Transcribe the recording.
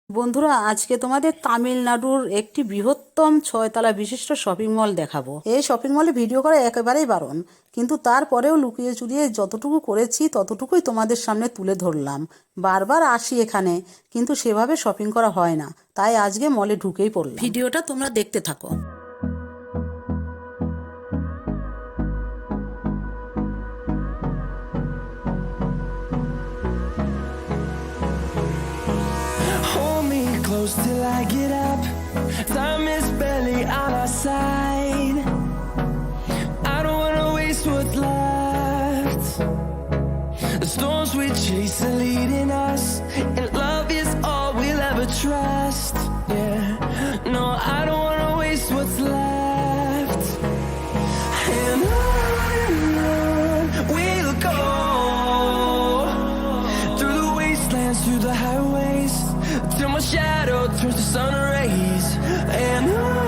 বন্ধুরা, আজকে তোমাদের তামিলনাড়ুর একটি বৃহত্তম 6 তলা বিশিষ্ট শপিং মল দেখাবো। এই শপিং মলে ভিডিও করা একেবারেই বারণ, কিন্তু তারপরেও লুকিয়ে চুরিয়ে যতটুকু করেছি ততটুকুই তোমাদের সামনে তুলে ধরলাম। বারবার আসি এখানে, কিন্তু সেভাবে শপিং করা হয় না, তাই আজকে মলে ঢুকেই পড়লাম। ভিডিওটা তোমরা দেখতে থাকো। Hold me close till I get up. Time is barely on our side. I don't wanna waste what's left. The storms we chase are leading us, and love is all we'll ever trust. Yeah, no, I don't wanna waste what's left. And on we'll go, through the wastelands, through the highways, till my shadow turns to sun rays. And on